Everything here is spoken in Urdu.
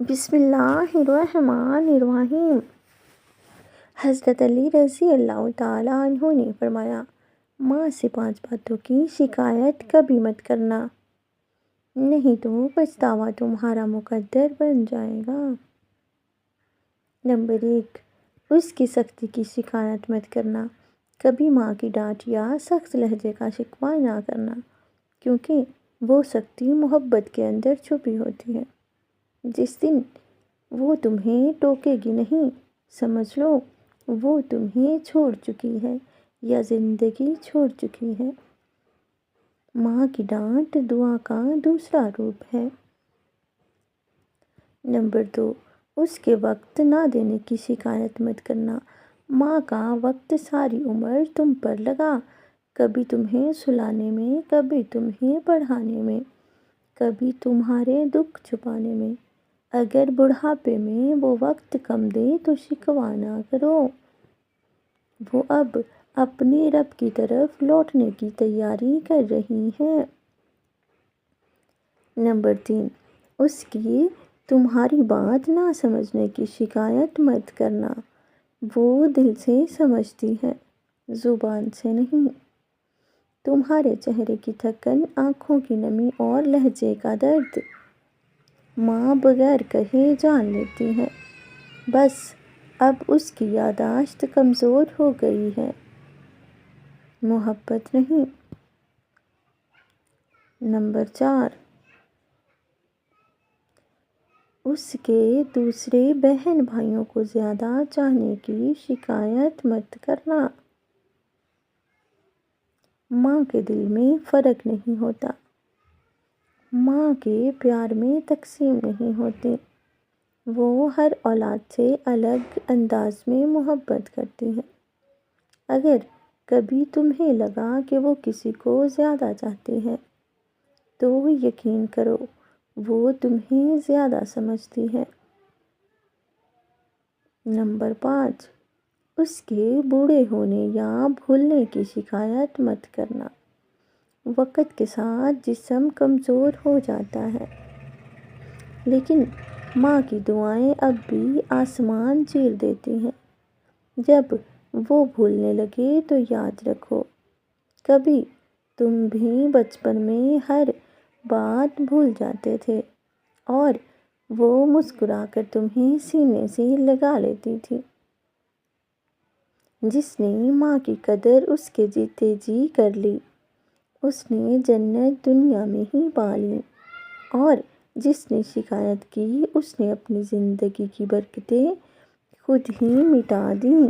بسم اللہ الرحمن الرحیم۔ حضرت علی رضی اللہ تعالیٰ عنہ نے فرمایا، ماں سے 5 باتوں کی شکایت کبھی مت کرنا، نہیں تو پچھتاوا تمہارا مقدر بن جائے گا۔ نمبر 1، اس کی سختی کی شکایت مت کرنا۔ کبھی ماں کی ڈانٹ یا سخت لہجے کا شکوہ نہ کرنا، کیونکہ وہ سختی محبت کے اندر چھپی ہوتی ہے۔ جس دن وہ تمہیں ٹوکے گی نہیں، سمجھ لو وہ تمہیں چھوڑ چکی ہے یا زندگی چھوڑ چکی ہے۔ ماں کی ڈانٹ دعا کا دوسرا روپ ہے۔ نمبر 2، اس کے وقت نہ دینے کی شکایت مت کرنا۔ ماں کا وقت ساری عمر تم پر لگا، کبھی تمہیں سلانے میں، کبھی تمہیں پڑھانے میں، کبھی تمہارے دکھ چھپانے میں۔ اگر بڑھاپے میں وہ وقت کم دے تو شکوہ نہ کرو، وہ اب اپنے رب کی طرف لوٹنے کی تیاری کر رہی ہے۔ نمبر 3، اس کی تمہاری بات نہ سمجھنے کی شکایت مت کرنا۔ وہ دل سے سمجھتی ہے، زبان سے نہیں۔ تمہارے چہرے کی تھکن، آنکھوں کی نمی اور لہجے کا درد ماں بغیر کہے جان لیتی ہے۔ بس اب اس کی یادداشت کمزور ہو گئی ہے، محبت نہیں۔ نمبر 4، اس کے دوسرے بہن بھائیوں کو زیادہ چاہنے کی شکایت مت کرنا۔ ماں کے دل میں فرق نہیں ہوتا، ماں کے پیار میں تقسیم نہیں ہوتی۔ وہ ہر اولاد سے الگ انداز میں محبت کرتی ہے۔ اگر کبھی تمہیں لگا کہ وہ کسی کو زیادہ چاہتی ہے، تو یقین کرو وہ تمہیں زیادہ سمجھتی ہے۔ نمبر 5، اس کے بوڑھے ہونے یا بھولنے کی شکایت مت کرنا۔ وقت کے ساتھ جسم کمزور ہو جاتا ہے، لیکن ماں کی دعائیں اب بھی آسمان چیر دیتی ہیں۔ جب وہ بھولنے لگے تو یاد رکھو، کبھی تم بھی بچپن میں ہر بات بھول جاتے تھے اور وہ مسکرا کر تمہیں سینے سے لگا لیتی تھی۔ جس نے ماں کی قدر اس کے جیتے جی کر لی، اس نے جنت دنیا میں ہی پا لی، اور جس نے شکایت کی اس نے اپنی زندگی کی برکتیں خود ہی مٹا دیں۔